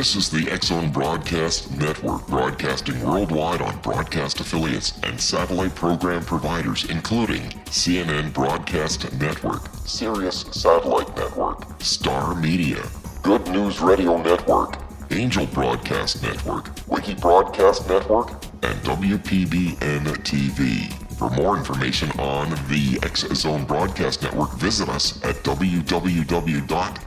This is the X-Zone Broadcast Network, broadcasting worldwide on broadcast affiliates and satellite program providers, including CNN Broadcast Network, Sirius Satellite Network, Star Media, Good News Radio Network, Angel Broadcast Network, Wiki Broadcast Network, and WPBN TV. For more information on the X-Zone Broadcast Network, visit us at www.xzbn.net.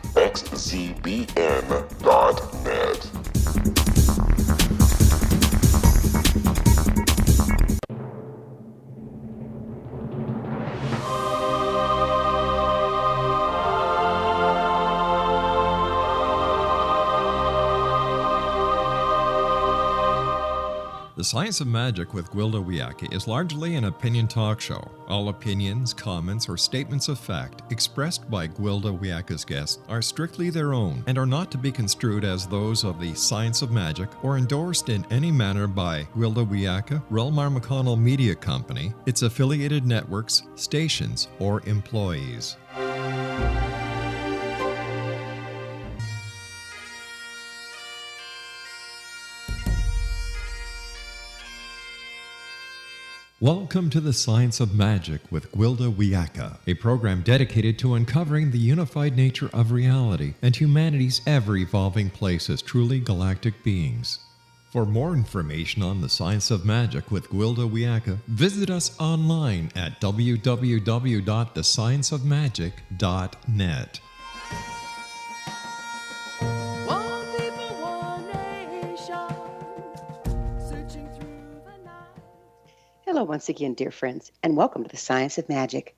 The Science of Magic with Gwilda Wiyaka is largely an opinion talk show. All opinions, comments, or statements of fact expressed by Gwilda Wiyaka's guests are strictly their own and are not to be construed as those of the Science of Magic or endorsed in any manner by Gwilda Wiyaka, Relmar McConnell Media Company, its affiliated networks, stations, or employees. Welcome to the Science of Magic with Gwilda Wiyaka, a program dedicated to uncovering the unified nature of reality and humanity's ever-evolving place as truly galactic beings. For more information on the Science of Magic with Gwilda Wiyaka, visit us online at www.thescienceofmagic.net. Hello once again, dear friends, and welcome to the Science of Magic,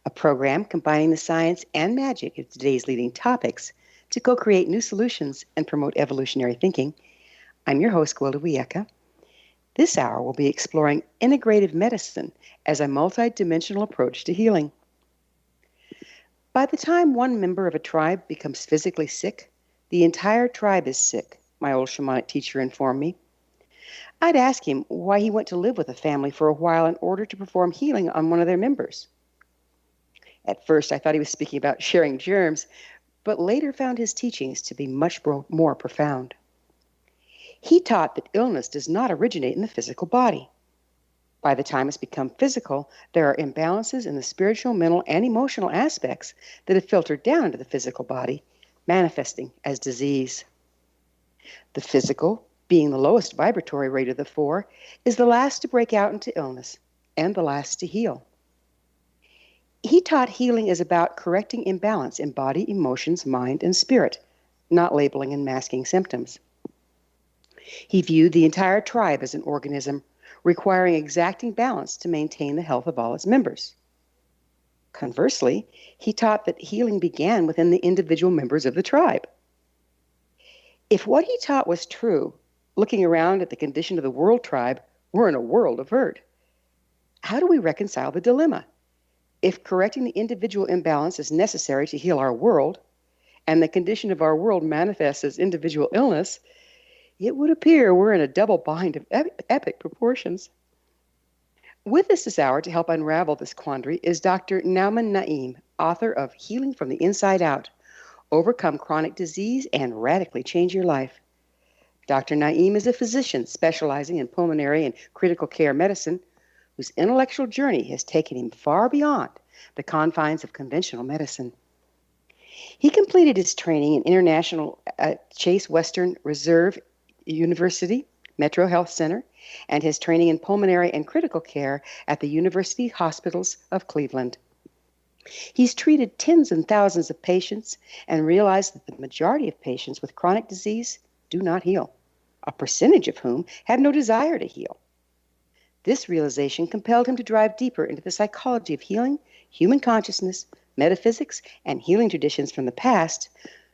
a program combining the science and magic of today's leading topics to co-create new solutions and promote evolutionary thinking. I'm your host, Gwilda Wiyaka. This hour we'll be exploring integrative medicine as a multi-dimensional approach to healing. By the time one member of a tribe becomes physically sick, the entire tribe is sick, my old shamanic teacher informed me. I'd ask him why he went to live with a family for a while in order to perform healing on one of their members. At first, I thought he was speaking about sharing germs, but later found his teachings to be much more profound. He taught that illness does not originate in the physical body. By the time it's become physical, there are imbalances in the spiritual, mental, and emotional aspects that have filtered down into the physical body, manifesting as disease. The physical, being the lowest vibratory rate of the four, is the last to break out into illness and the last to heal. He taught healing is about correcting imbalance in body, emotions, mind, and spirit, not labeling and masking symptoms. He viewed the entire tribe as an organism requiring exacting balance to maintain the health of all its members. Conversely, he taught that healing began within the individual members of the tribe. If what he taught was true, looking around at the condition of the world tribe, we're in a world of hurt. How do we reconcile the dilemma? If correcting the individual imbalance is necessary to heal our world, and the condition of our world manifests as individual illness, it would appear we're in a double bind of epic proportions. With us this hour to help unravel this quandary is Dr. Naeem, author of Healing from the Inside Out, Overcome Chronic Disease and Radically Change Your Life. Dr. Naeem is a physician specializing in pulmonary and critical care medicine, whose intellectual journey has taken him far beyond the confines of conventional medicine. He completed his training in International Chase Western Reserve University, MetroHealth Center, and his training in pulmonary and critical care at the University Hospitals of Cleveland. He's treated tens and thousands of patients and realized that the majority of patients with chronic disease do not heal, a percentage of whom have no desire to heal. This realization compelled him to dive deeper into the psychology of healing, human consciousness, metaphysics, and healing traditions from the past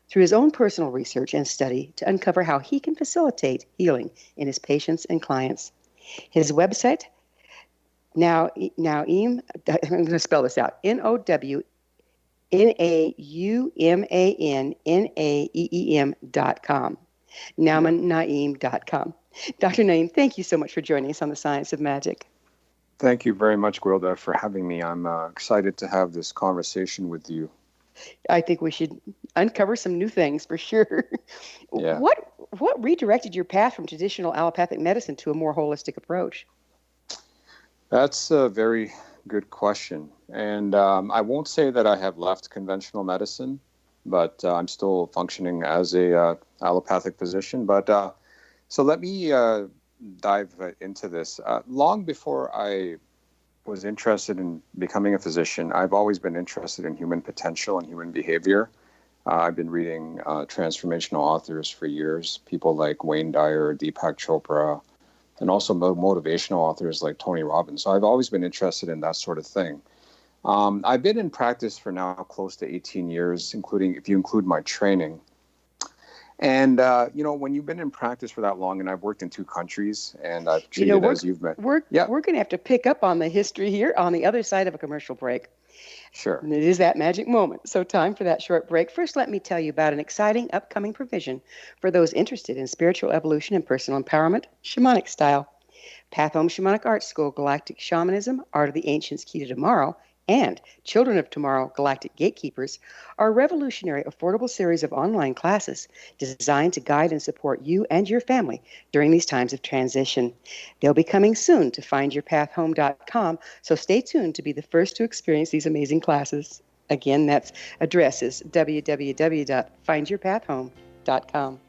through his own personal research and study to uncover how he can facilitate healing in his patients and clients. His website, Naeem, I'm going to spell this out, NOWMANNAEEM.com. Naeem.com. Dr. Naeem, thank you so much for joining us on the Science of Magic. Thank you very much, Gwilda, for having me. I'm excited to have this conversation with you. I think we should uncover some new things for sure. Yeah. what redirected your path from traditional allopathic medicine to a more holistic approach? That's a very good question. And I won't say that I have left conventional medicine, but I'm still functioning as a allopathic physician. But so let me dive into this. Long before I was interested in becoming a physician, I've always been interested in human potential and human behavior. I've been reading transformational authors for years, people like Wayne Dyer, Deepak Chopra, and also motivational authors like Tony Robbins. So I've always been interested in that sort of thing. I've been in practice for now close to 18 years, including if you include my training. And, when you've been in practice for that long, and I've worked in 2 countries, and I've treated as you've met. We're going to have to pick up on the history here on the other side of a commercial break. Sure. And it is that magic moment. So time for that short break. First, let me tell you about an exciting upcoming provision for those interested in spiritual evolution and personal empowerment, shamanic style. Pathom Shamanic Art School, Galactic Shamanism, Art of the Ancients, Key to Tomorrow, and Children of Tomorrow, Galactic Gatekeepers are a revolutionary, affordable series of online classes designed to guide and support you and your family during these times of transition. They'll be coming soon to findyourpathhome.com, so stay tuned to be the first to experience these amazing classes. Again, that address is www.findyourpathhome.com.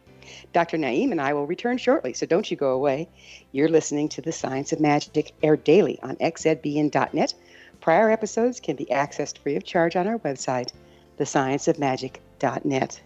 Dr. Naeem and I will return shortly, so don't you go away. You're listening to The Science of Magic, aired daily on xzbn.net. Prior episodes can be accessed free of charge on our website, thescienceofmagic.net.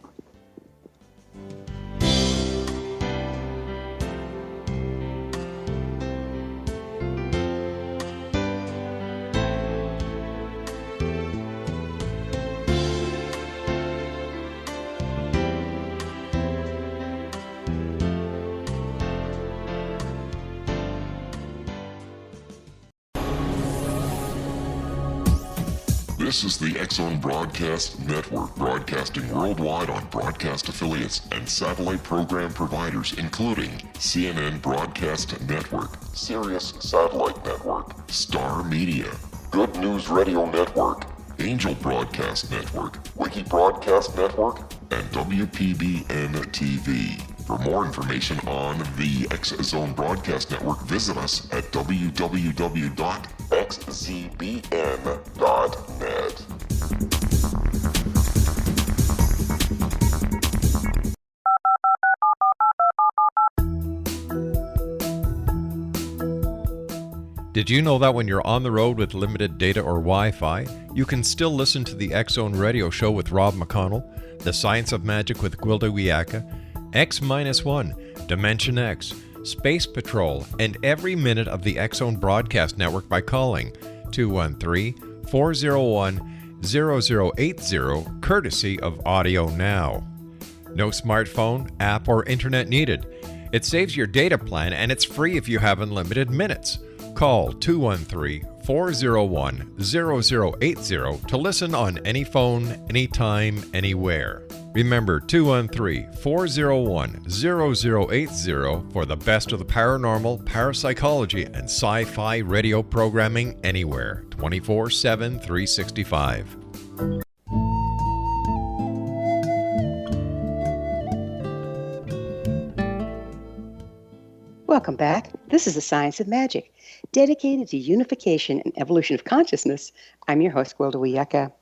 This is the X-Zone Broadcast Network, broadcasting worldwide on broadcast affiliates and satellite program providers, including CNN Broadcast Network, Sirius Satellite Network, Star Media, Good News Radio Network, Angel Broadcast Network, Wiki Broadcast Network, and WPBN TV. For more information on the X-Zone Broadcast Network, visit us at www.xzbn.net. Did you know that when you're on the road with limited data or Wi-Fi, you can still listen to the X-Zone Radio Show with Rob McConnell, The Science of Magic with Gwilda Wiyaka, X-1, Dimension X, Space Patrol, and every minute of the X-Zone Broadcast Network by calling 213-401-0080, courtesy of Audio Now. No smartphone, app, or internet needed. It saves your data plan and it's free if you have unlimited minutes. Call 213-401-0080 to listen on any phone, anytime, anywhere. Remember 213-401-0080 for the best of the paranormal, parapsychology, and sci-fi radio programming anywhere, 24/7, 365. Welcome back. This is The Science of Magic, dedicated to unification and evolution of consciousness. I'm your host, Gwilda Wiyaka.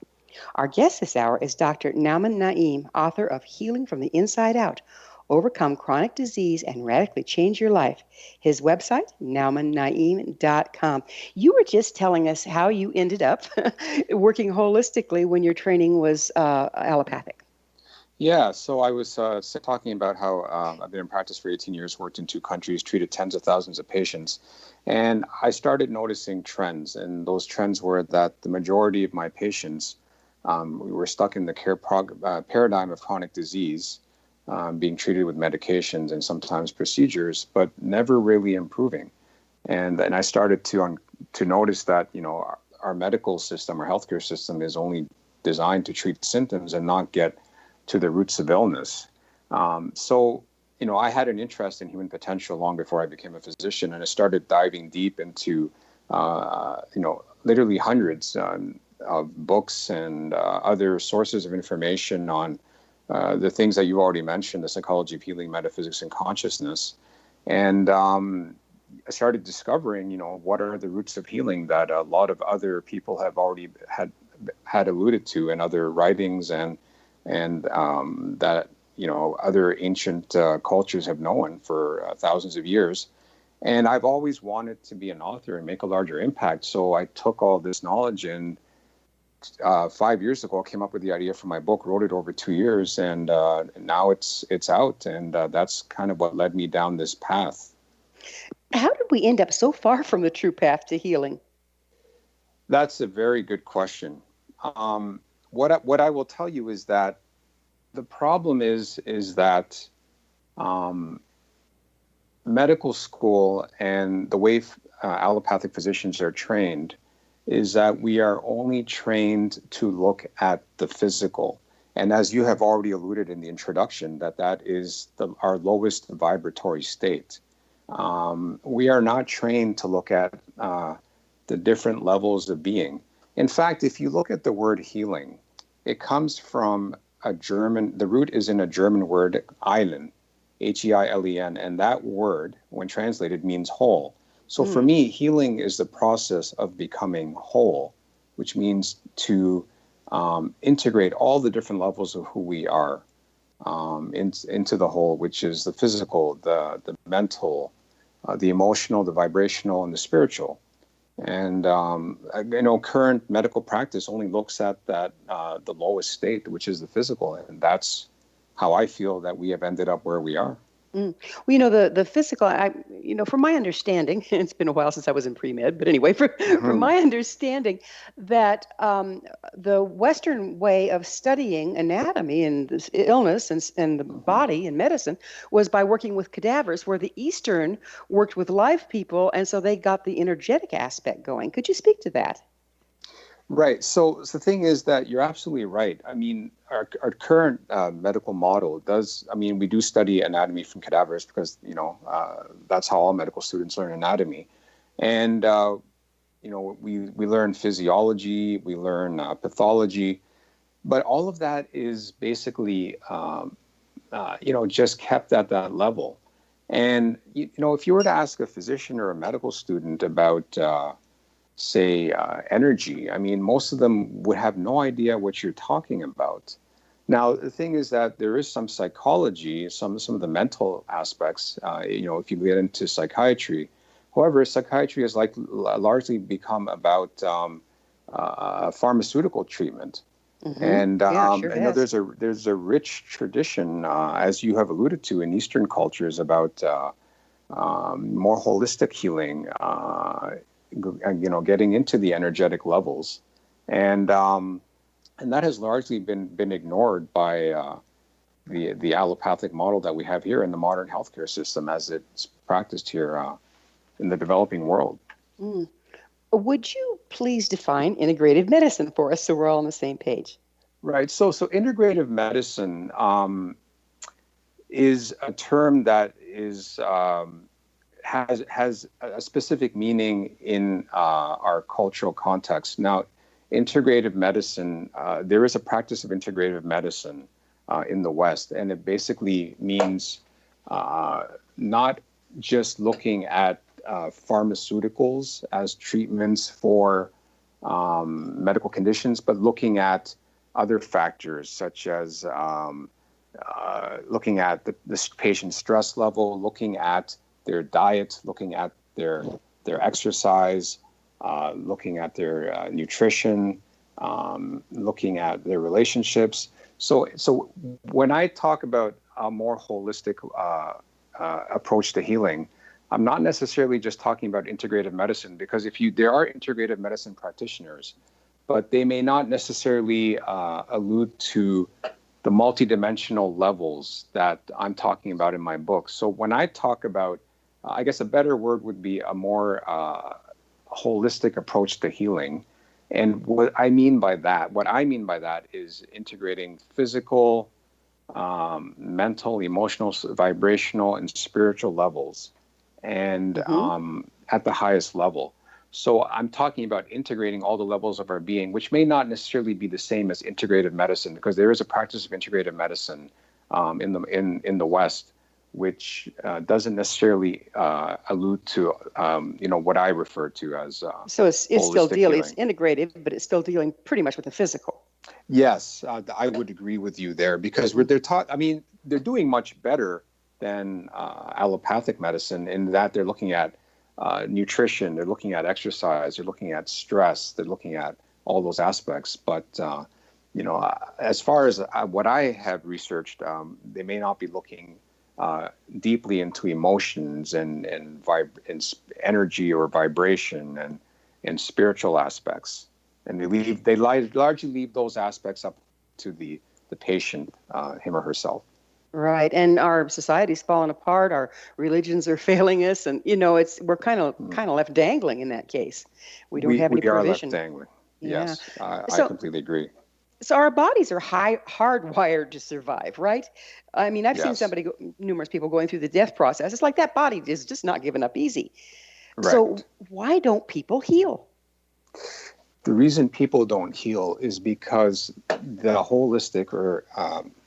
Our guest this hour is Dr. Nauman Naeem, author of Healing from the Inside Out, Overcome Chronic Disease and Radically Change Your Life. His website, naumannaeem.com. You were just telling us how you ended up working holistically when your training was allopathic. Yeah, so I was talking about how I've been in practice for 18 years, worked in 2 countries, treated tens of thousands of patients. And I started noticing trends. And those trends were that the majority of my patients, we were stuck in the care paradigm of chronic disease, being treated with medications and sometimes procedures, but never really improving. And I started to notice that, our medical system, our healthcare system is only designed to treat symptoms and not get to the roots of illness. So I had an interest in human potential long before I became a physician, and I started diving deep into, literally hundreds of books and other sources of information on the things that you already mentioned, the psychology of healing, metaphysics, and consciousness. And I started discovering, what are the roots of healing that a lot of other people have already had alluded to in other writings, and that other ancient cultures have known for thousands of years. And I've always wanted to be an author and make a larger impact. So I took all this knowledge, and 5 years ago, I came up with the idea for my book, wrote it over 2 years, and now it's out. And that's kind of what led me down this path. How did we end up so far from the true path to healing? That's a very good question. What I will tell you is that the problem is that medical school and the way allopathic physicians are trained is that we are only trained to look at the physical. And as you have already alluded in the introduction, that is our lowest vibratory state. We are not trained to look at the different levels of being. In fact, if you look at the word healing, it comes from the root is in a German word, heilen, Heilen, and that word, when translated, means whole. So for me, healing is the process of becoming whole, which means to integrate all the different levels of who we are into the whole, which is the physical, the mental, the emotional, the vibrational, and the spiritual. And current medical practice only looks at that the lowest state, which is the physical, and that's how I feel that we have ended up where we are. Well, the physical, from my understanding, it's been a while since I was in pre-med, but anyway, from my understanding, that the Western way of studying anatomy and this illness and the body and medicine was by working with cadavers, where the Eastern worked with live people, and so they got the energetic aspect going. Could you speak to that? Right. So the thing is that you're absolutely right. I mean, our current medical model we do study anatomy from cadavers because, that's how all medical students learn anatomy. And, we learn physiology, we learn pathology, but all of that is basically, just kept at that level. And, if you were to ask a physician or a medical student about, say, energy, most of them would have no idea what you're talking about. Now, the thing is that there is some psychology, some of the mental aspects, if you get into psychiatry. However, psychiatry has largely become about pharmaceutical treatment. Mm-hmm. And there's a rich tradition, as you have alluded to, in Eastern cultures about more holistic healing, getting into the energetic levels, and that has largely been ignored by the allopathic model that we have here in the modern healthcare system as it's practiced here in the developing world. Would you please define integrative medicine for us so we're all on the same page? Right. So integrative medicine is a term that is has a specific meaning in our cultural context. Now, integrative medicine, there is a practice of integrative medicine in the West, and it basically means not just looking at pharmaceuticals as treatments for medical conditions, but looking at other factors such as looking at the patient's stress level, looking at their diet, looking at their exercise, looking at their nutrition, looking at their relationships. So when I talk about a more holistic approach to healing, I'm not necessarily just talking about integrative medicine, because there are integrative medicine practitioners, but they may not necessarily allude to the multidimensional levels that I'm talking about in my book. So when I talk about, I guess a better word would be a more holistic approach to healing. And what I mean by that is integrating physical, mental, emotional, vibrational, and spiritual levels, and at the highest level. So I'm talking about integrating all the levels of our being, which may not necessarily be the same as integrative medicine, because there is a practice of integrative medicine in the West, which doesn't necessarily allude to what I refer to as So it's still holistic dealing, it's healing. integrative, but it's still dealing pretty much with the physical. Yes, I would agree with you there, because they're taught. I mean, they're doing much better than allopathic medicine in that they're looking at nutrition, they're looking at exercise, they're looking at stress, they're looking at all those aspects. But as far as what I have researched, they may not be looking deeply into emotions and energy or vibration and spiritual aspects, and they largely leave those aspects up to the patient, him or herself. Right, and our society's fallen apart. Our religions are failing us, and we're kind of left dangling in that case. We don't have any We are left provision. dangling. Yeah. Yes, I So, completely agree. so our bodies are hardwired to survive, right? I mean, I've seen Yes, numerous people going through the death process. It's like that body is just not giving up easy. So right. why don't people heal? The reason people don't heal is because the holistic or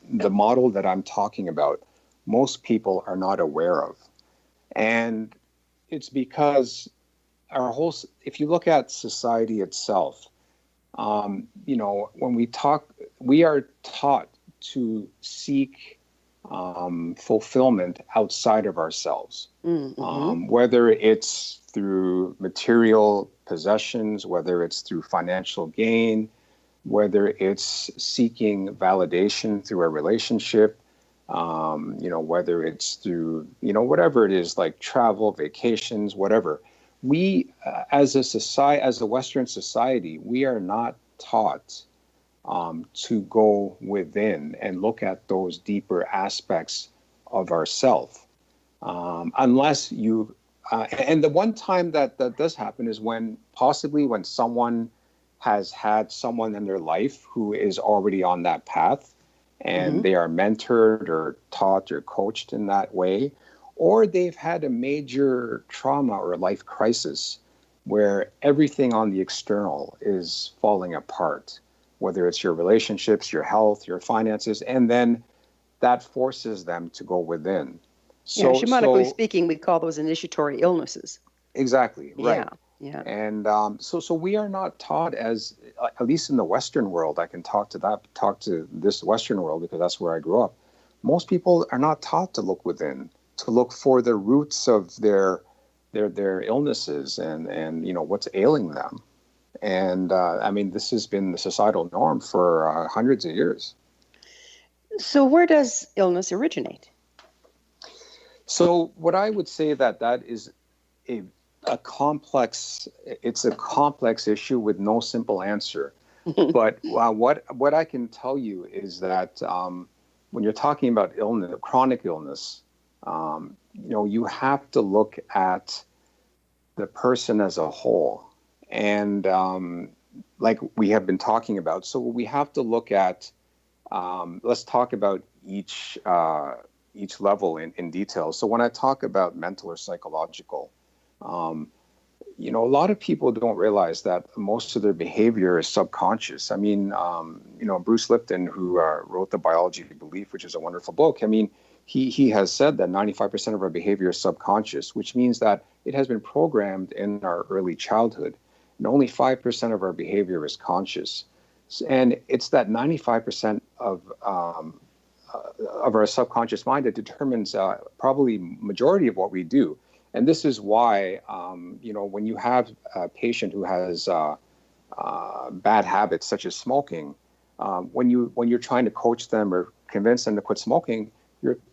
the model that I'm talking about, most people are not aware of. And it's because if you look at society itself, when we are taught to seek fulfillment outside of ourselves, whether it's through material possessions, whether it's through financial gain, whether it's seeking validation through a relationship, whether it's through, whatever it is, like travel, vacations, whatever. We, as a society, as a Western society, we are not taught to go within and look at those deeper aspects of ourself, unless you. And the one time that does happen is when someone has had someone in their life who is already on that path, and they are mentored or taught or coached in that way, or they've had a major trauma or life crisis where everything on the external is falling apart, whether it's your relationships, your health, your finances, and then that forces them to go within. Yeah, So, shamanically speaking, we call those initiatory illnesses. exactly, right. Yeah, yeah. And so we are not taught, as at least in the Western world. I can talk to this Western world because that's where I grew up. Most people are not taught to look within, to look for the roots of their illnesses and what's ailing them. And I mean, this has been the societal norm for hundreds of years. So where does illness originate? So what I would say that is a complex issue with no simple answer. But what I can tell you is that when you're talking about illness, chronic illness, you have to look at the person as a whole, and like we have been talking about. So we have to look at. Let's talk about each level in detail. So when I talk about mental or psychological, a lot of people don't realize that most of their behavior is subconscious. I mean, Bruce Lipton, who wrote The Biology of Belief, which is a wonderful book. I mean, he has said that 95% of our behavior is subconscious, which means that it has been programmed in our early childhood, and only 5% of our behavior is conscious. And it's that 95% of our subconscious mind that determines probably majority of what we do. And this is why, when you have a patient who has bad habits such as smoking, when you're trying to coach them or convince them to quit smoking,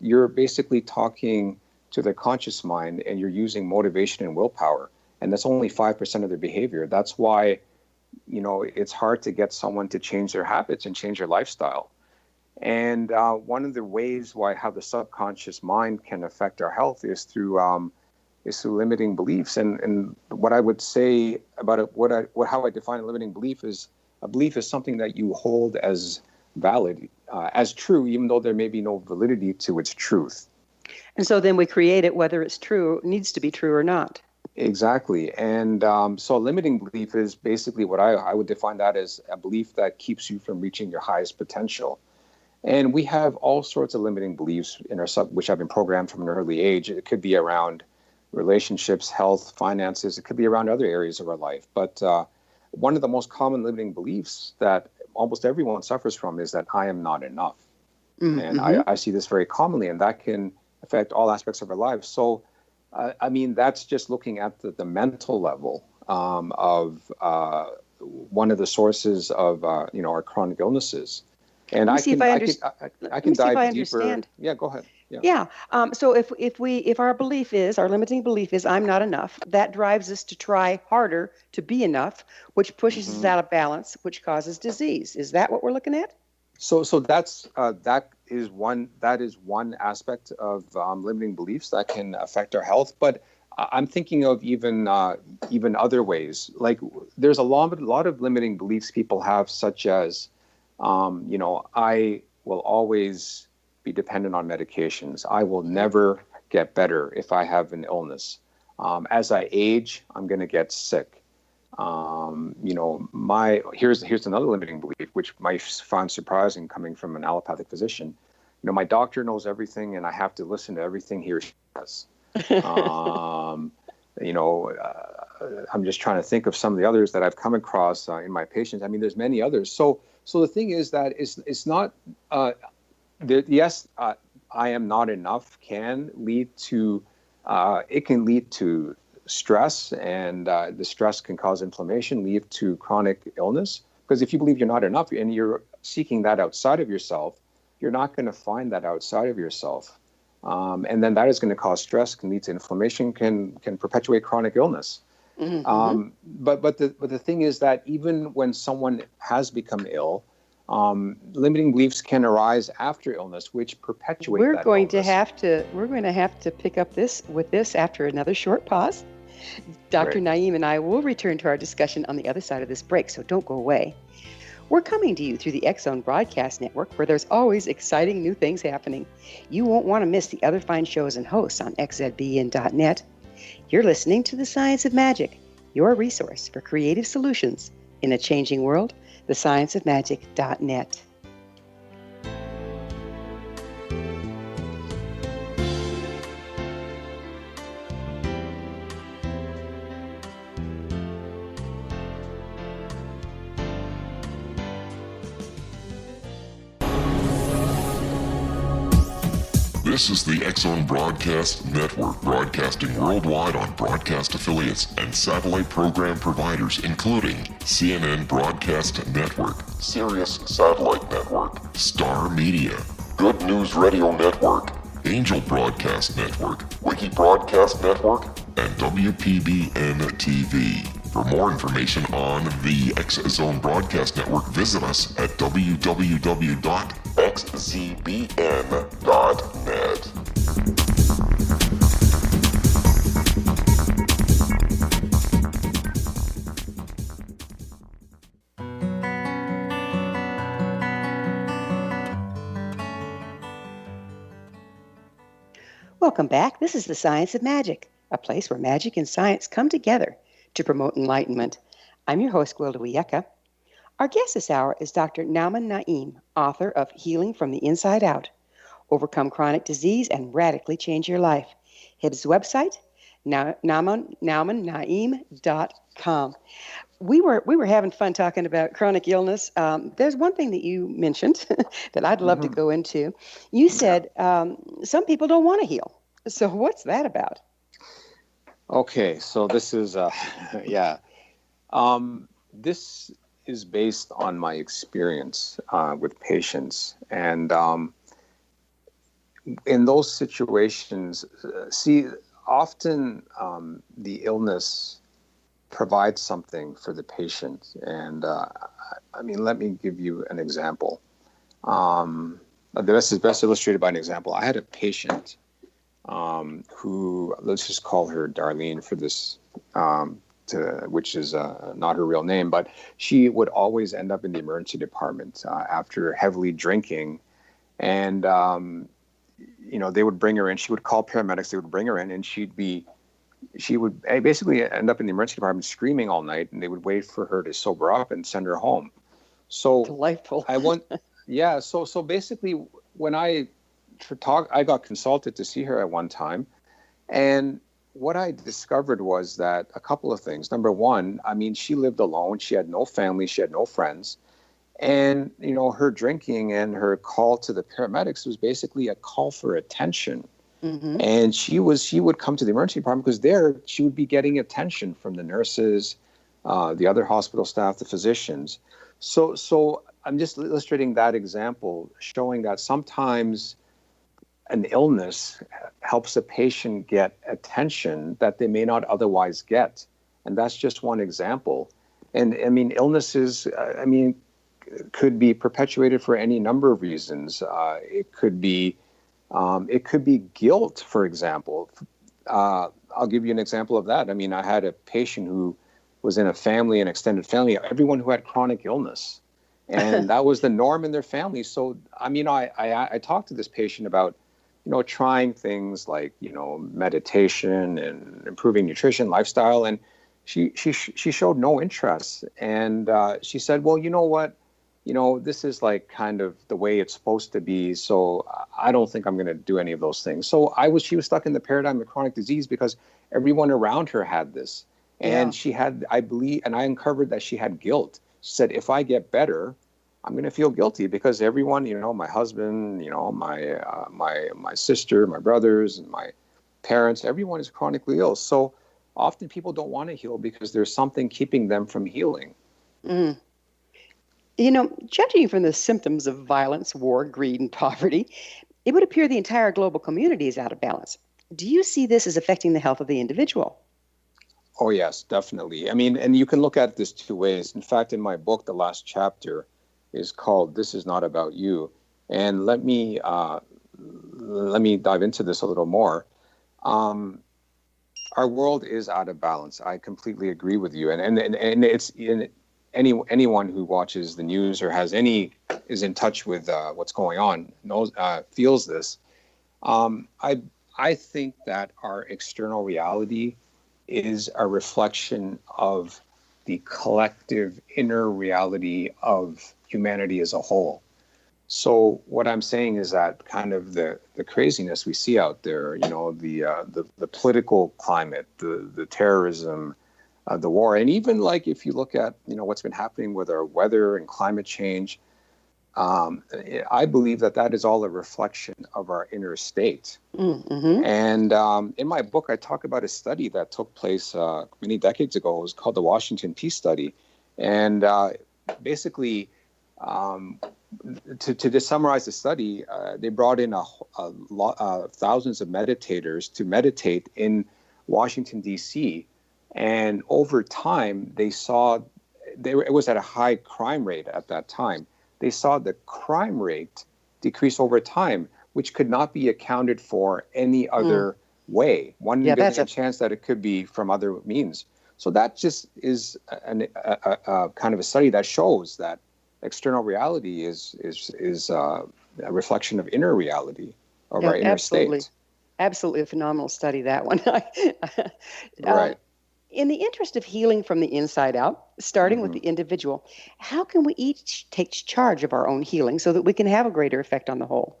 you're basically talking to their conscious mind, and you're using motivation and willpower, and that's only 5% of their behavior. That's why, it's hard to get someone to change their habits and change their lifestyle. And one of the ways how the subconscious mind can affect our health is through limiting beliefs. And what I would say about it, how I define a limiting belief is a belief is something that you hold as valid, as true, even though there may be no validity to its truth. And so then we create it whether it's true, needs to be true or not. Exactly. And so a limiting belief is basically what I would define that as a belief that keeps you from reaching your highest potential. And we have all sorts of limiting beliefs in our which have been programmed from an early age. It could be around relationships, health, finances. It could be around other areas of our life. But one of the most common limiting beliefs that almost everyone suffers from is that I am not enough. And Mm-hmm. I see this very commonly, and that can affect all aspects of our lives. So, I mean, that's just looking at the mental level of one of the sources of our chronic illnesses. And Let me I see if can I I can understand. I Let can me see if I dive deeper. understand. Yeah, go ahead. Yeah. Yeah. So if our belief is our limiting belief is I'm not enough, that drives us to try harder to be enough, which pushes us hmm out of balance, which causes disease. Is that what we're looking at? So that is one aspect of limiting beliefs that can affect our health. But I'm thinking of even other ways. Like there's a lot of limiting beliefs people have, such as I will always be dependent on medications. I will never get better if I have an illness. As I age, I'm going to get sick. My here's another limiting belief, which might find surprising coming from an allopathic physician. My doctor knows everything, and I have to listen to everything he or she says. Um, I'm just trying to think of some of the others that I've come across in my patients. I mean, there's many others. So the thing is that it's not. Yes, I am not enough can lead to. It can lead to stress, and the stress can cause inflammation, lead to chronic illness. Because if you believe you're not enough and you're seeking that outside of yourself, you're not going to find that outside of yourself. And then that is going to cause stress, can lead to inflammation, can perpetuate chronic illness. Mm-hmm. But the thing is that even when someone has become ill, limiting beliefs can arise after illness, which perpetuate We're that going to illness. have to pick up this after another short pause. Dr. Great. Naeem and I will return to our discussion on the other side of this break, so don't go away. We're coming to you through the X Zone Broadcast Network, where there's always exciting new things happening. You won't want to miss the other fine shows and hosts on xzbn.net. You're listening to The Science of Magic, your resource for creative solutions in a changing world, thescienceofmagic.net. This is the X Zone Broadcast Network, broadcasting worldwide on broadcast affiliates and satellite program providers, including CNN Broadcast Network, Sirius Satellite Network, Star Media, Good News Radio Network, Angel Broadcast Network, Wiki Broadcast Network, and WPBN TV. For more information on the X Zone Broadcast Network, visit us at www.xzbn.net. Welcome back. This is The Science of Magic, a place where magic and science come together to promote enlightenment. I'm your host, Gwilda Wiyaka. Our guest this hour is Dr. Nauman Naeem, author of Healing from the Inside Out, Overcome Chronic Disease and Radically Change Your Life. His website, naumannaeem.com. We were having fun talking about chronic illness. There's one thing that you mentioned that I'd love to go into. You said some people don't want to heal. So what's that about? Okay, so this is this is based on my experience with patients, and in those situations, often the illness provides something for the patient, and I mean, let me give you an example. This is best illustrated by an example. I had a patient who, let's just call her Darlene for this, which is not her real name, but she would always end up in the emergency department after heavily drinking. And, they would bring her in. She would call paramedics. They would bring her in, and she'd be, she would basically end up in the emergency department screaming all night, and they would wait for her to sober up and send her home. So Delightful. yeah. So basically, when I got consulted to see her at one time, and what I discovered was that a couple of things. Number one, I mean, she lived alone. She had no family. She had no friends. And, her drinking and her call to the paramedics was basically a call for attention. Mm-hmm. And she would come to the emergency department because there she would be getting attention from the nurses, the other hospital staff, the physicians. So I'm just illustrating that example, showing that sometimes an illness helps a patient get attention that they may not otherwise get. And that's just one example. And I mean, illnesses, could be perpetuated for any number of reasons. It could be guilt, for example. I'll give you an example of that. I mean, I had a patient who was in an extended family, everyone who had chronic illness. And that was the norm in their family. So, I mean, I talked to this patient about, trying things like, meditation and improving nutrition, lifestyle. And she showed no interest. And she said, well, you know what? This is like kind of the way it's supposed to be. So I don't think I'm going to do any of those things. So she was stuck in the paradigm of chronic disease because everyone around her had this. And she had, I believe, and I uncovered that she had guilt. She said, if I get better, I'm going to feel guilty because everyone, my husband, my sister, my brothers, and my parents, everyone is chronically ill. So often people don't want to heal because there's something keeping them from healing. Mm. Judging from the symptoms of violence, war, greed, and poverty, it would appear the entire global community is out of balance. Do you see this as affecting the health of the individual? Oh, yes, definitely. I mean, and you can look at this two ways. In fact, in my book, the last chapter is called "This Is Not About You." And let me dive into this a little more. Our world is out of balance. I completely agree with you. And it's anyone who watches the news or is in touch with what's going on feels this. I think that our external reality is a reflection of the collective inner reality of humanity as a whole. So what I'm saying is that kind of the craziness we see out there, the political climate, the terrorism, the war, and even like if you look at what's been happening with our weather and climate change, I believe that is all a reflection of our inner state. Mm-hmm. And in my book, I talk about a study that took place many decades ago. It was called the Washington Peace Study, and basically, to just summarize the study, they brought in thousands of meditators to meditate in Washington, D.C., and over time, they saw it was at a high crime rate at that time. They saw the crime rate decrease over time, which could not be accounted for any other way. One in a billion chance that it could be from other means. So that just is a kind of a study that shows that external reality is a reflection of inner reality of our inner state. Absolutely a phenomenal study, that one. Right. In the interest of healing from the inside out, starting with the individual, how can we each take charge of our own healing so that we can have a greater effect on the whole?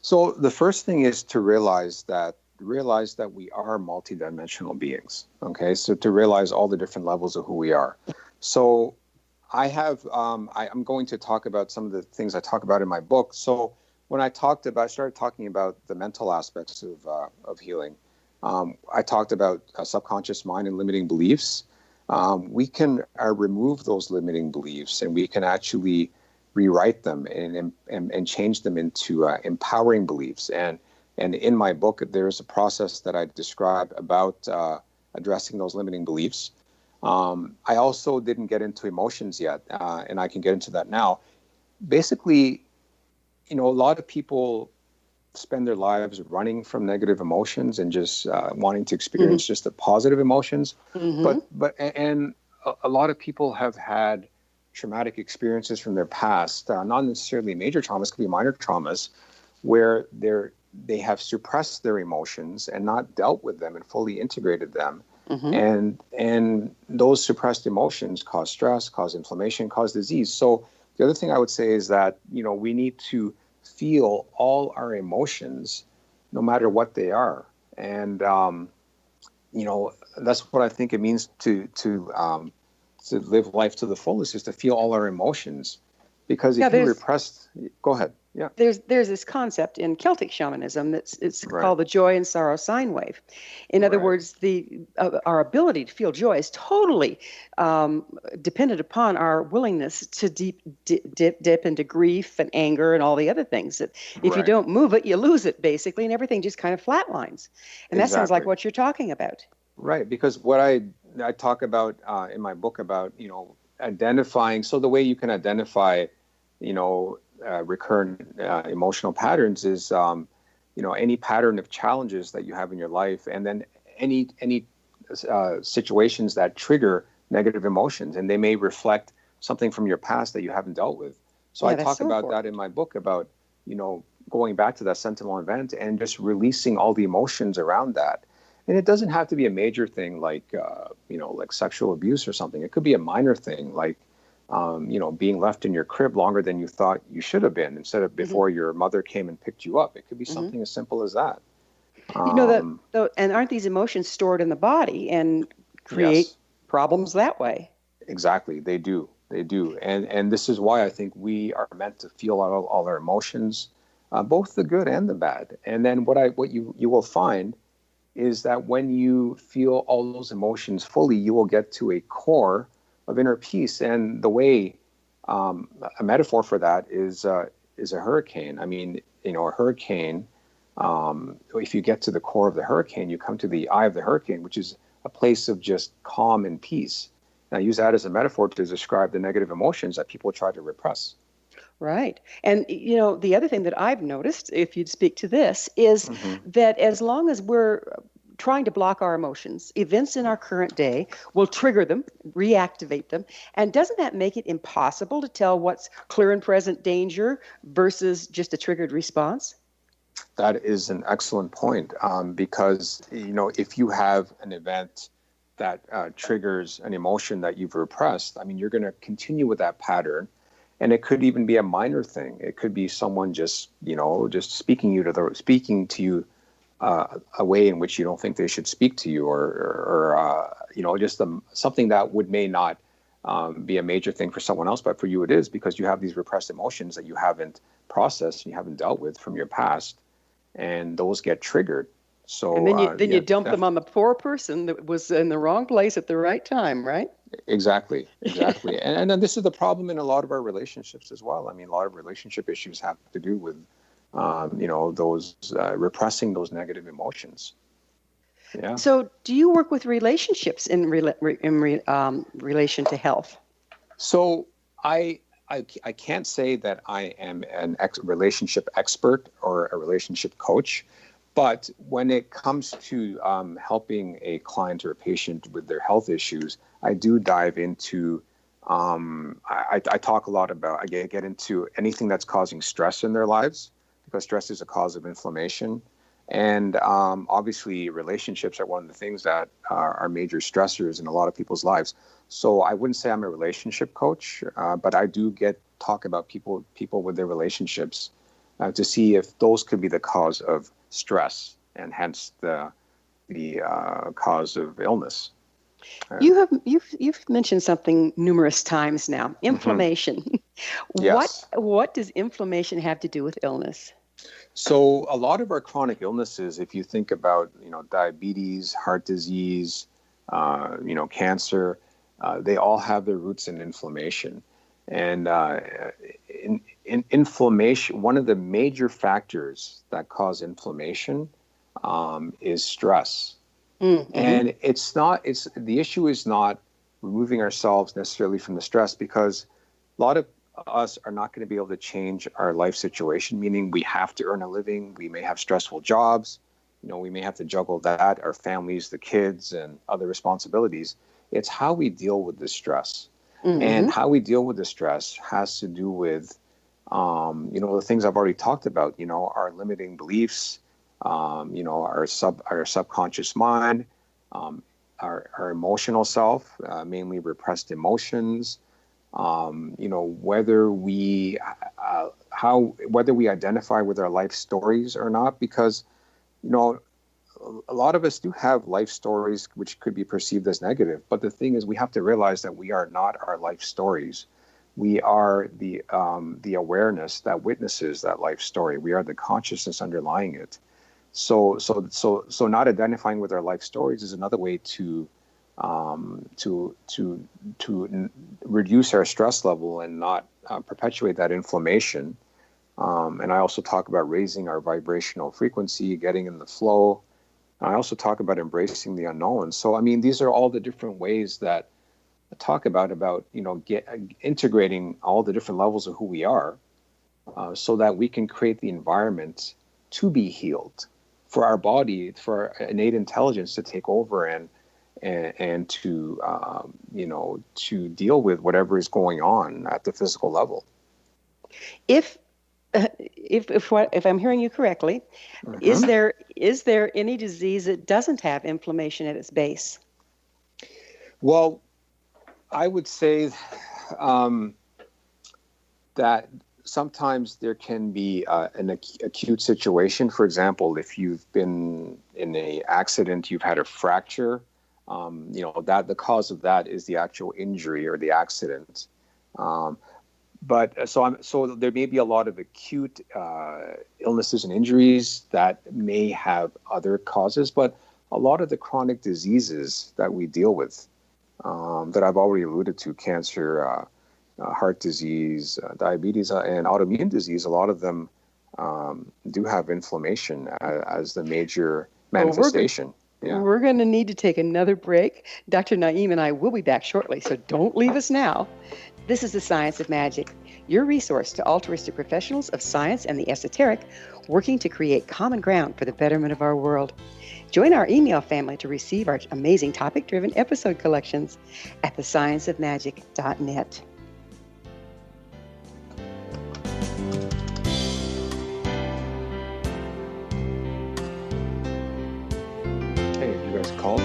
So the first thing is to realize that we are multidimensional beings. Okay, so to realize all the different levels of who we are. So I'm going to talk about some of the things I talk about in my book. So when I started talking about the mental aspects of healing, I talked about subconscious mind and limiting beliefs. We can remove those limiting beliefs, and we can actually rewrite them and change them into empowering beliefs. And in my book, there's a process that I describe about addressing those limiting beliefs. I also didn't get into emotions yet, and I can get into that now. Basically, a lot of people spend their lives running from negative emotions and just wanting to experience just the positive emotions. Mm-hmm. But a lot of people have had traumatic experiences from their past, not necessarily major traumas, could be minor traumas, where they have suppressed their emotions and not dealt with them and fully integrated them. Mm-hmm. And those suppressed emotions cause stress, cause inflammation, cause disease. So the other thing I would say is that, we need to feel all our emotions, no matter what they are. And, that's what I think it means to live life to the fullest, is to feel all our emotions. Because if you repress, go ahead. Yeah. There's this concept in Celtic shamanism it's Right. called the joy and sorrow sine wave. In other words, our ability to feel joy is totally dependent upon our willingness to dip into grief and anger and all the other things. That if you don't move it, you lose it, basically, and everything just kind of flatlines. And that sounds like what you're talking about. Right, because what I talk about in my book about, identifying. So the way you can identify, recurrent emotional patterns is, any pattern of challenges that you have in your life, and then any situations that trigger negative emotions, and they may reflect something from your past that you haven't dealt with. So I talk about that in my book about, going back to that sentinel event and just releasing all the emotions around that. And it doesn't have to be a major thing like, like sexual abuse or something. It could be a minor thing like, being left in your crib longer than you thought you should have been instead of before your mother came and picked you up. It could be something as simple as that. And aren't these emotions stored in the body and create problems that way? Exactly. They do. And this is why I think we are meant to feel all our emotions, both the good and the bad. And then what you will find is that when you feel all those emotions fully, you will get to a core of inner peace. And the way, a metaphor for that is a hurricane. I mean, a hurricane, if you get to the core of the hurricane, you come to the eye of the hurricane, which is a place of just calm and peace. And I use that as a metaphor to describe the negative emotions that people try to repress. Right. And, the other thing that I've noticed, if you'd speak to this, is that as long as we're trying to block our emotions, events in our current day will trigger them, reactivate them. And doesn't that make it impossible to tell what's clear and present danger versus just a triggered response? That is an excellent point, because, if you have an event that triggers an emotion that you've repressed, I mean, you're going to continue with that pattern. And it could even be a minor thing. It could be someone just speaking to you a way in which you don't think they should speak to you, or just something that may not be a major thing for someone else, but for you it is, because you have these repressed emotions that you haven't processed and you haven't dealt with from your past, and those get triggered. So and then you dump them on the poor person that was in the wrong place at the right time, right? Exactly. and then this is the problem in a lot of our relationships as well. I mean, a lot of relationship issues have to do with, those repressing those negative emotions. Yeah. So, do you work with relationships in relation to health? So, I can't say that I am an relationship expert or a relationship coach. But when it comes to helping a client or a patient with their health issues, I do dive into, I talk a lot about, I get into anything that's causing stress in their lives, because stress is a cause of inflammation. And obviously, relationships are one of the things that are major stressors in a lot of people's lives. So I wouldn't say I'm a relationship coach, but I do talk about people with their relationships to see if those could be the cause of stress and hence the cause of illness. You've mentioned something numerous times now. Inflammation. Yes. What does inflammation have to do with illness? So a lot of our chronic illnesses, if you think about diabetes, heart disease, cancer, they all have their roots in inflammation. And in inflammation, one of the major factors that cause inflammation is stress. Mm-hmm. And the issue is not removing ourselves necessarily from the stress, because a lot of us are not going to be able to change our life situation, meaning we have to earn a living. We may have stressful jobs. We may have to juggle that, our families, the kids, and other responsibilities. It's how we deal with the stress. Mm-hmm. And how we deal with the stress has to do with, the things I've already talked about, our limiting beliefs, our subconscious mind, our emotional self, mainly repressed emotions. Whether we identify with our life stories or not, because you know a lot of us do have life stories which could be perceived as negative. But the thing is, we have to realize that we are not our life stories. We are the awareness that witnesses that life story. We are the consciousness underlying it. So not identifying with our life stories is another way to reduce our stress level and not perpetuate that inflammation. And I also talk about raising our vibrational frequency, getting in the flow. I also talk about embracing the unknown. So, I mean, these are all the different ways that I talk about integrating all the different levels of who we are, so that we can create the environment to be healed, for our body, for our innate intelligence to take over and to deal with whatever is going on at the physical level. If I'm hearing you correctly, Mm-hmm. is there any disease that doesn't have inflammation at its base? Well, I would say that sometimes there can be an acute situation. For example, if you've been in an accident, you've had a fracture, that the cause of that is the actual injury or the accident. So there may be a lot of acute illnesses and injuries that may have other causes, but a lot of the chronic diseases that we deal with, that I've already alluded to, cancer, heart disease, diabetes, and autoimmune disease, a lot of them do have inflammation as the major manifestation. We're going to need to take another break. Dr. Naeem and I will be back shortly, so don't leave us now. This is The Science of Magic, your resource to altruistic professionals of science and the esoteric, working to create common ground for the betterment of our world. Join our email family to receive our amazing topic-driven episode collections at thescienceofmagic.net. Hey, you guys called?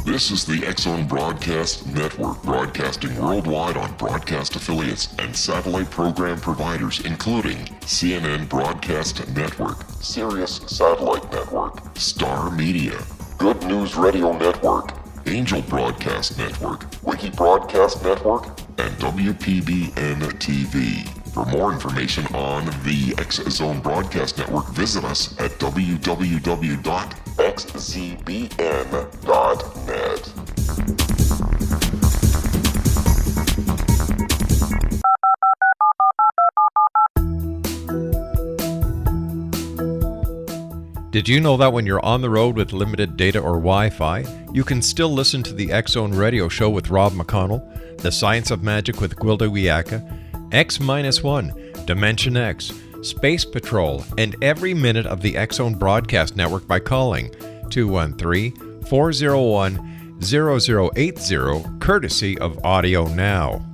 This is the TSOM Broadcast Network, broadcasting worldwide on broadcast affiliates and satellite program providers, including CNN Broadcast Network, Sirius Satellite Network, Star Media, Good News Radio Network, Angel Broadcast Network, Wiki Broadcast Network, and WPBN TV. For more information on the TSOM Broadcast Network, visit us at www.xzbn.net. Did you know that when you're on the road with limited data or Wi-Fi, you can still listen to the X-Zone Radio Show with Rob McConnell, The Science of Magic with Gwilda Wiyaka, X-1, Dimension X, Space Patrol, and every minute of the X-Zone Broadcast Network by calling 213-401-0080, courtesy of Audio Now.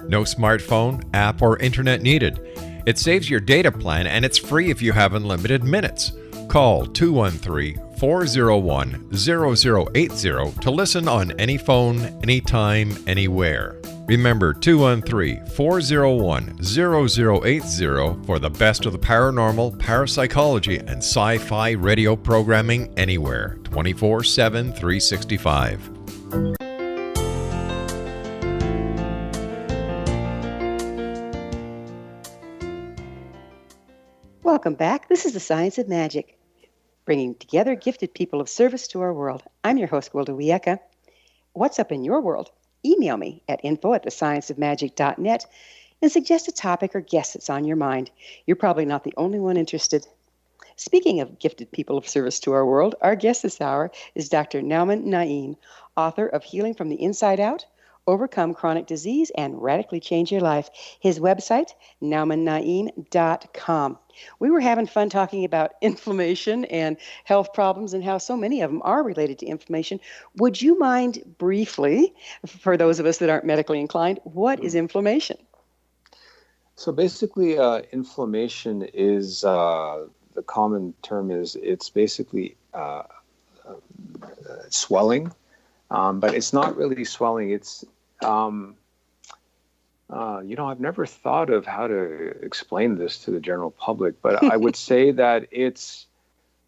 No smartphone, app, or internet needed. It saves your data plan and it's free if you have unlimited minutes. Call 213-401-0080 to listen on any phone, anytime, anywhere. Remember 213-401-0080 for the best of the paranormal, parapsychology, and sci-fi radio programming anywhere, 24/7, 365. Welcome back. This is The Science of Magic, bringing together gifted people of service to our world. I'm your host, Gwilda Wiyaka. What's up in your world? Email me at info@thescienceofmagic.net and suggest a topic or guest that's on your mind. You're probably not the only one interested. Speaking of gifted people of service to our world, our guest this hour is Dr. Naeem, author of Healing from the Inside Out, overcome chronic disease, and radically change your life. His website, naumannaeem.com. We were having fun talking about inflammation and health problems and how so many of them are related to inflammation. Would you mind briefly, for those of us that aren't medically inclined, what is inflammation? So basically, inflammation is the common term is it's basically swelling, but it's not really swelling. It's I've never thought of how to explain this to the general public, but I would say that it's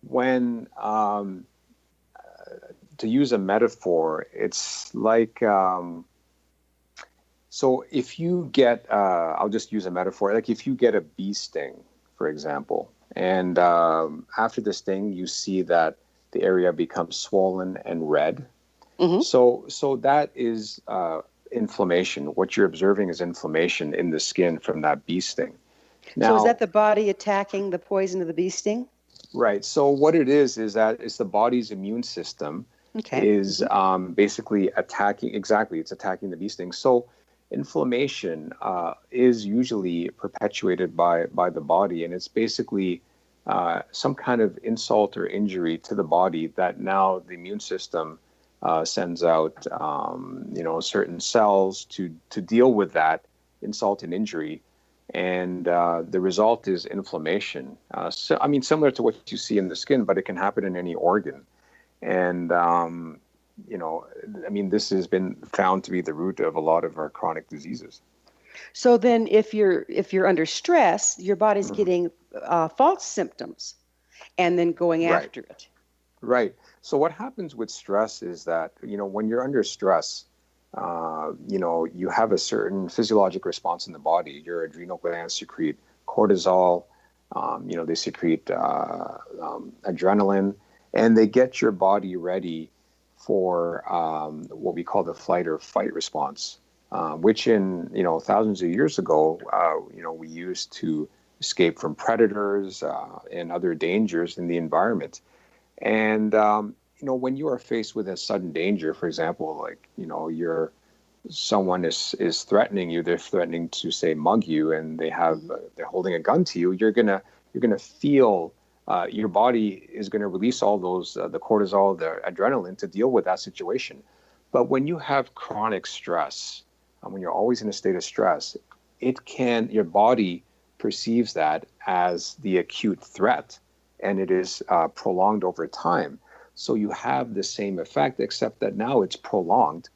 when, to use a metaphor, it's like, so if you get, I'll just use a metaphor, like if you get a bee sting, for example, and after the sting, you see that the area becomes swollen and red. Mm-hmm. So that is inflammation. What you're observing is inflammation in the skin from that bee sting. Now, so is that the body attacking the poison of the bee sting? Right. So what it is that it's the body's immune system is basically attacking. Exactly. It's attacking the bee sting. So inflammation is usually perpetuated by the body, and it's basically some kind of insult or injury to the body that now the immune system sends out, certain cells to deal with that insult and injury. And the result is inflammation. Similar to what you see in the skin, but it can happen in any organ. And, this has been found to be the root of a lot of our chronic diseases. So then if you're under stress, your body's getting false symptoms and then going after it. Right. So what happens with stress is that, when you're under stress, you have a certain physiologic response in the body. Your adrenal glands secrete cortisol, they secrete adrenaline, and they get your body ready for what we call the flight or fight response, which in, thousands of years ago, we used to escape from predators and other dangers in the environment. And, when you are faced with a sudden danger, for example, like, someone is threatening you, they're threatening to say mug you, and they're holding a gun to you, you're gonna feel your body is gonna release all those the cortisol, the adrenaline to deal with that situation. But when you have chronic stress, when you're always in a state of stress, your body perceives that as the acute threat, and it is prolonged over time. So you have the same effect, except that now it's prolonged.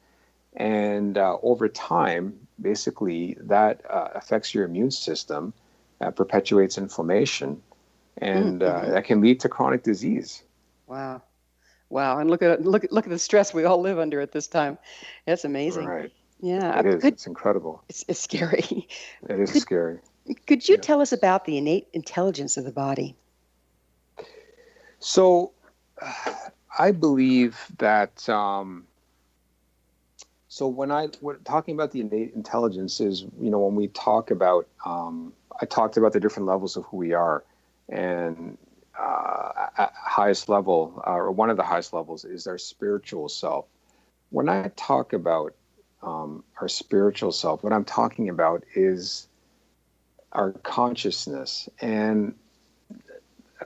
And over time, basically, that affects your immune system, perpetuates inflammation, and that can lead to chronic disease. Wow. And look at the stress we all live under at this time. That's amazing. Right. Yeah. It is. It's incredible. It's scary. It is scary. Could you tell us about the innate intelligence of the body? So I believe that, so when we're talking about the innate intelligence is, when we talk about, I talked about the different levels of who we are, and at highest level, or one of the highest levels, is our spiritual self. When I talk about our spiritual self, what I'm talking about is our consciousness, and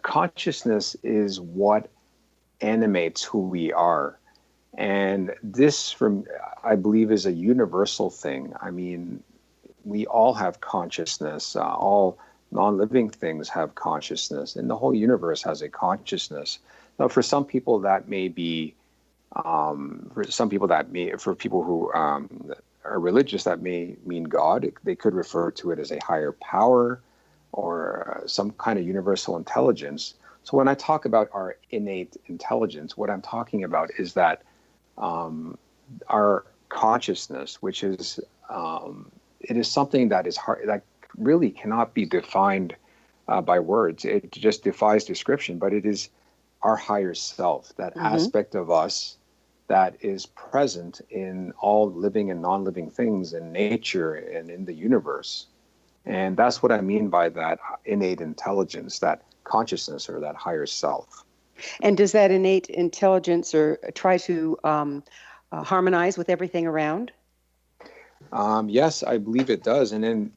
consciousness is what animates who we are. And this, I believe, is a universal thing. I mean, we all have consciousness. All non-living things have consciousness, and the whole universe has a consciousness. Now, for some people, that may be, for people who are religious, that may mean God. They could refer to it as a higher power or some kind of universal intelligence. So when I talk about our innate intelligence, what I'm talking about is that our consciousness, which is, it is something that is hard, that really cannot be defined by words. It just defies description, but it is our higher self, that aspect of us that is present in all living and non-living things in nature and in the universe. And that's what I mean by that innate intelligence, that consciousness, or that higher self. And does that innate intelligence or try to harmonize with everything around? Yes, I believe it does. And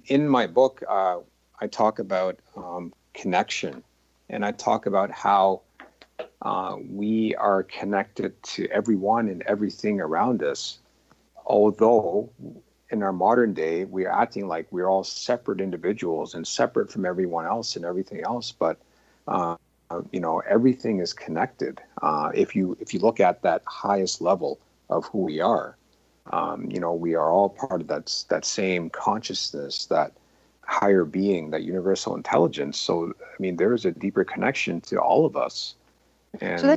in my book, I talk about connection, and I talk about how we are connected to everyone and everything around us. Although in our modern day, we're acting like we're all separate individuals and separate from everyone else and everything else, but everything is connected. If you look at that highest level of who we are, we are all part of that same consciousness, that higher being, that universal intelligence. So, I mean, there is a deeper connection to all of us. So And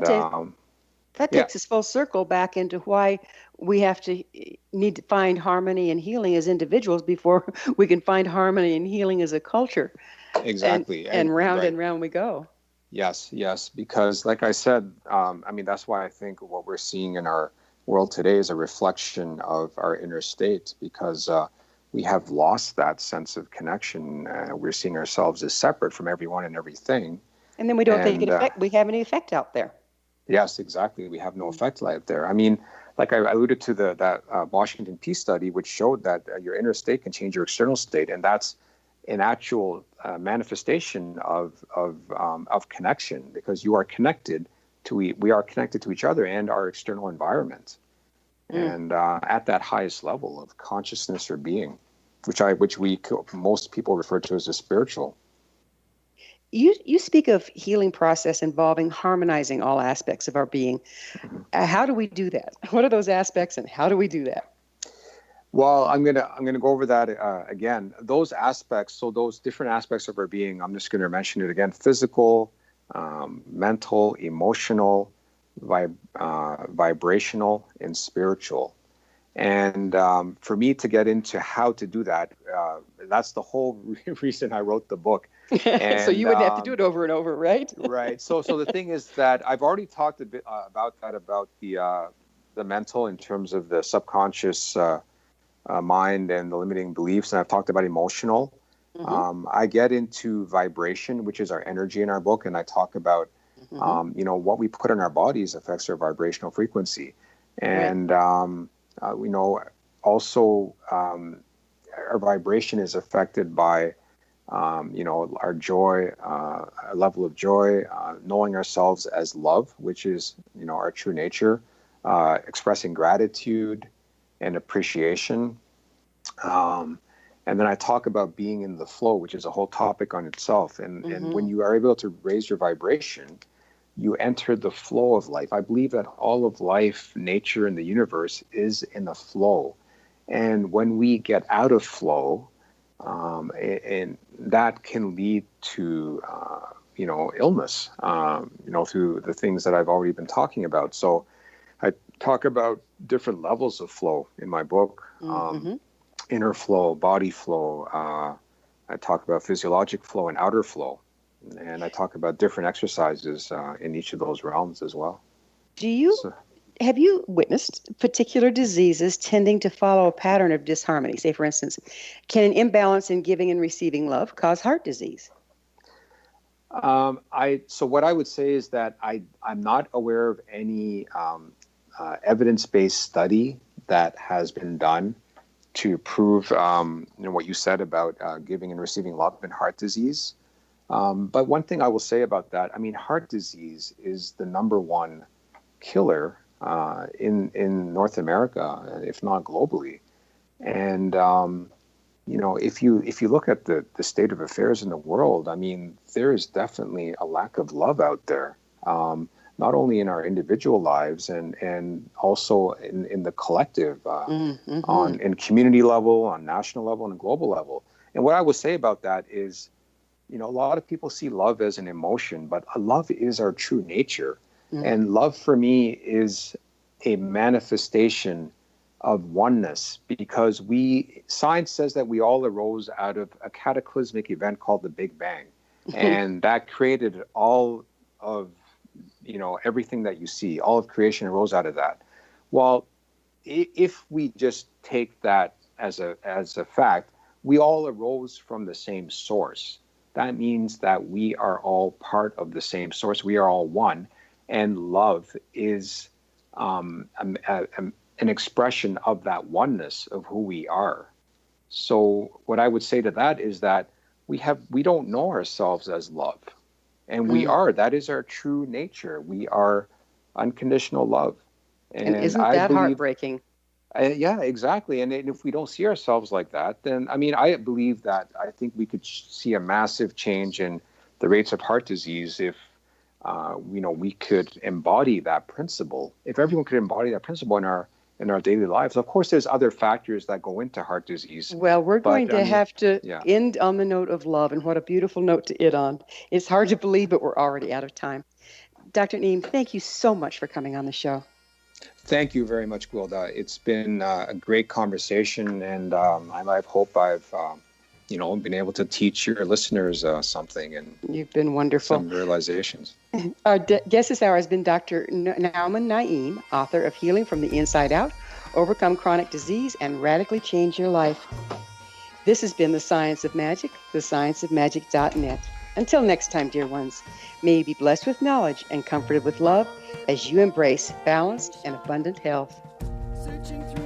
that yeah, takes us full circle back into why we have to need to find harmony and healing as individuals before we can find harmony and healing as a culture. exactly. And Right. and round we go. Yes, yes. Because, like I said, I mean, that's why I think what we're seeing in our world today is a reflection of our inner state, because we have lost that sense of connection. We're seeing ourselves as separate from everyone and everything. And then we don't think And we have any effect out there. yes, exactly. We have no effect out there. I mean, like I alluded to that Washington Peace study, which showed that your inner state can change your external state, and that's an actual manifestation of connection, because you are connected we are connected to each other and our external environment, and at that highest level of consciousness or being, which most people refer to as the spiritual. You speak of healing process involving harmonizing all aspects of our being. How do we do that? What are those aspects, and how do we do that? Well, I'm gonna go over that again. Those aspects, so those different aspects of our being, I'm just gonna mention it again: physical, mental, emotional, vibrational, and spiritual. And for me to get into how to do that, that's the whole reason I wrote the book. So And you wouldn't have to do it over and over, right? right. So the thing is that I've already talked a bit about that, about the mental, in terms of the subconscious mind and the limiting beliefs, and I've talked about emotional. I get into vibration, which is our energy, in our book, and I talk about what we put in our bodies affects our vibrational frequency, and also our vibration is affected by our joy, our level of joy, knowing ourselves as love, which is our true nature, expressing gratitude and appreciation. And then I talk about being in the flow, which is a whole topic on itself. And when you are able to raise your vibration, you enter the flow of life. I believe that all of life, nature, and the universe is in the flow. And when we get out of flow, and that can lead to illness, through the things that I've already been talking about. So I talk about different levels of flow in my book. Inner flow, body flow. I talk about physiologic flow and outer flow, and I talk about different exercises in each of those realms as well. So, Have you witnessed particular diseases tending to follow a pattern of disharmony? Say, for instance, can an imbalance in giving and receiving love cause heart disease? so what I would say is that I'm not aware of any evidence-based study that has been done to prove what you said about giving and receiving love and heart disease. But one thing I will say about that, I mean, heart disease is the number one killer in North America, if not globally. And if you look at the state of affairs in the world, I mean, there is definitely a lack of love out there. Not only in our individual lives and also in the collective, on in community level, on national level, and a global level. And what I would say about that is, a lot of people see love as an emotion, but love is our true nature. And love for me is a manifestation of oneness, because science says that we all arose out of a cataclysmic event called the Big Bang. And that created all of everything that you see. All of creation arose out of that. Well, if we just take that as a fact, we all arose from the same source. That means that we are all part of the same source. We are all one, and love is an expression of that oneness of who we are. So what I would say to that is that we don't know ourselves as love. And that is our true nature. We are unconditional love. And isn't I that believe, heartbreaking? yeah, exactly. And if we don't see ourselves like that, then, I mean, I believe that I think we could see a massive change in the rates of heart disease if, we could embody that principle. If everyone could embody that principle in our daily lives. Of course, there's other factors that go into heart disease. Well, we're going to have to yeah. end on the note of love, and what a beautiful note to end on. It's hard to believe, but we're already out of time. Dr. Naeem, thank you so much for coming on the show. Thank you very much, Gwilda. It's been a great conversation, and I hope I've been able to teach your listeners something and you've been wonderful. Some realizations. Our guest this hour has been Dr. Nauman Naeem, author of Healing from the Inside Out, Overcome Chronic Disease, and Radically Change Your Life. This has been The Science of Magic, thescienceofmagic.net. Until next time, dear ones, may you be blessed with knowledge and comforted with love as you embrace balanced and abundant health. Searching through